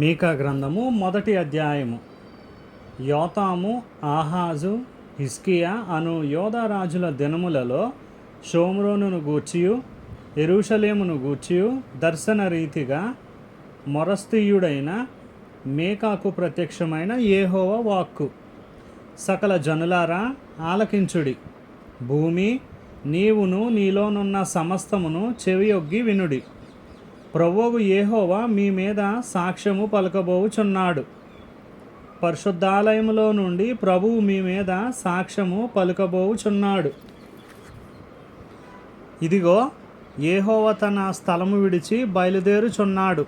మీకా గ్రంథము 1వ అధ్యాయము. యోతాము, ఆహాజు, హిజ్కియా అను యోధారాజుల దినములలో షోమ్రోనును గూర్చియు యెరూషలేమును గూర్చియు దర్శన రీతిగా మొరస్తీయుడైన మీకాకు ప్రత్యక్షమైన యెహోవా వాక్కు. సకల జనులారా ఆలకించుడి. భూమి నీవును నీలోనున్న సమస్తమును చెవియొగ్గి వినుడి. ప్రభువు యెహోవా మీ మీద సాక్ష్యము పలుకబోచున్నాడు. పరిశుద్ధాలయములో నుండి ప్రభువు మీ మీద సాక్ష్యము పలుకబోచున్నాడు. ఇదిగో, యెహోవా తన స్థలము విడిచి బయలుదేరుచున్నాడు.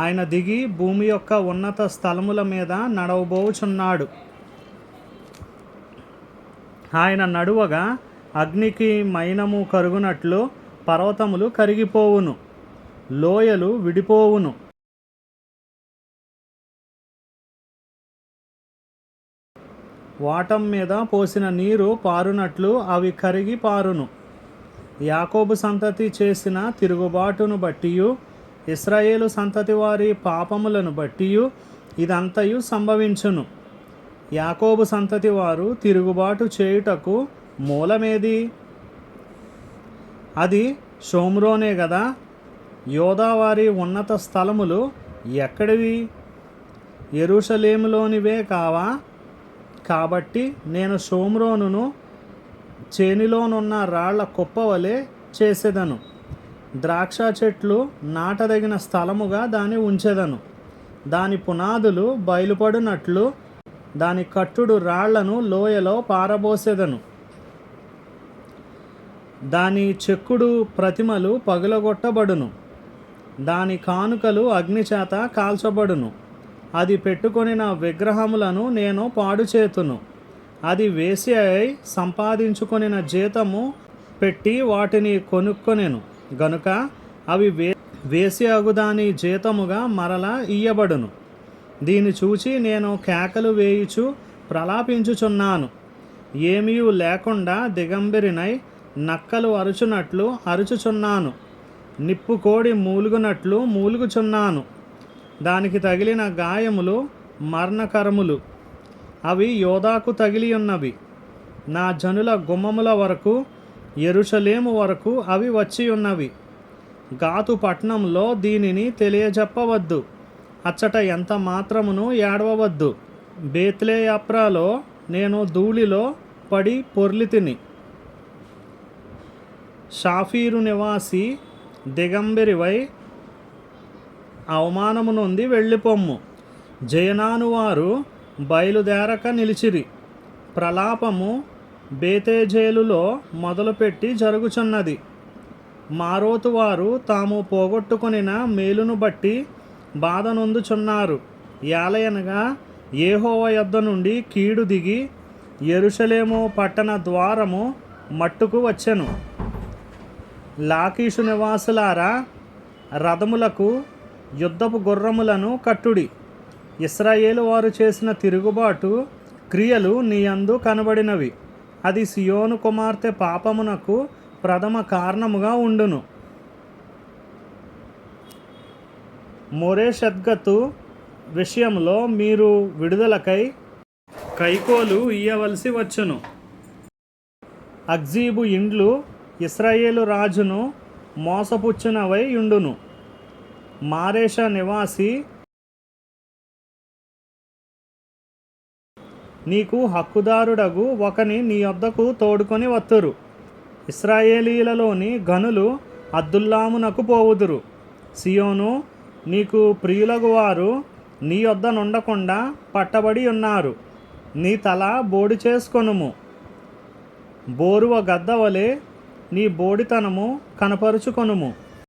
ఆయన దిగి భూమి యొక్క ఉన్నత స్థలముల మీద నడవబోచున్నాడు. ఆయన నడువగా అగ్నికి మైనము కరుగునట్లు పర్వతములు కరిగిపోవును, లోయలు విడిపోవును. వాటం మీద పోసిన నీరు పారునట్లు అవి కరిగి పారును. యాకోబు సంతతి చేసిన తిరుగుబాటును బట్టియు ఇశ్రాయేలు సంతతి వారి పాపములను బట్టియు ఇదంతయు సంభవించును. యాకోబు సంతతి వారు తిరుగుబాటు చేయుటకు మూలమేది? అది షోమ్రోనే గదా. యోధావారి ఉన్నత స్థలములు ఎక్కడివి? యెరూషలేములోనివే కావా? కాబట్టి నేను షోమ్రోనును చేనిలోనున్న రాళ్ల కుప్పవలె చేసేదను. ద్రాక్ష చెట్లు నాటదగిన స్థలముగా దాన్ని ఉంచెదను. దాని పునాదులు బయలుపడినట్లు దాని కట్టుడు రాళ్లను లోయలో పారబోసెదను. దాని చెక్కుడు ప్రతిమలు పగులగొట్టబడును. దాని కానుకలు అగ్నిచేత కాల్చబడును. అది పెట్టుకొనిన విగ్రహములను నేను పాడు చేతును. అది వేసి సంపాదించుకొనిన జీతము పెట్టి వాటిని కొనుక్కొనెను గనుక అవి వేసి అగుదాని జీతముగా మరలా ఇయ్యబడును. దీన్ని చూచి నేను కేకలు వేయుచు ప్రలాపించుచున్నాను. ఏమీయూ లేకుండా దిగంబరినై నక్కలు అరుచునట్లు అరుచుచున్నాను. నిప్పు కోడి మూలుగునట్లు మూలుగుచున్నాను. దానికి తగిలిన గాయములు మరణకరములు. అవి యోధాకు తగిలి ఉన్నవి. నా జనుల గుమ్మముల వరకు, యెరూషలేము వరకు అవి వచ్చి ఉన్నవి. గాతు పట్టణంలో దీనిని తెలియజెప్పవద్దు. అచ్చట ఎంత మాత్రమును ఏడవవద్దు. బేత్లెయప్రాలో నేను ధూళిలో పడి పొర్లితిని. షాఫీరు నివాసి దిగంబరివై అవమానము నొంది వెళ్ళిపొమ్ము. జయనానువారు బయలుదేరక నిలిచిరి. ప్రలాపము బేతేజేలులో మొదలుపెట్టి జరుగుచున్నది. మారోతు వారు తాము పోగొట్టుకొనిన మేలును బట్టి బాధ నొందుచున్నారు. యాలయనగా యెహోవా యొద్ద నుండి కీడు దిగి యెరూషలేము పట్టణ ద్వారము మట్టుకు వచ్చెను. లాకీషు నివాసులారా, రథములకు యుద్ధపు గుర్రములను కట్టుడి. ఇశ్రాయేలు వారు చేసిన తిరుగుబాటు క్రియలు నీ యందు కనబడినవి. అది సియోను కుమార్తె పాపమునకు ప్రథమ కారణముగా ఉండును. మోరెషెత్గతు విషయంలో మీరు విడుదలకై కైకోలు ఇయ్యవలసి వచ్చును. అక్జీబు ఇండ్లు ఇశ్రాయేలు రాజును మోసపుచ్చునవై యుండును. మారేష నివాసి నీకు హక్కుదారుడగు ఒకని నీ యొద్దకు తోడుకొని వత్తురు. ఇశ్రాయేలీలలోని గనులు అద్దుల్లామునకు పోవుదురు. సియోను, నీకు ప్రియులగు వారు నీ యొద్ద నుండకుండా పట్టబడి ఉన్నారు. నీ తల బోడి చేసుకొనుము. బోరువ గద్దవలే నీ బోడితనము కనపరుచుకొనుము.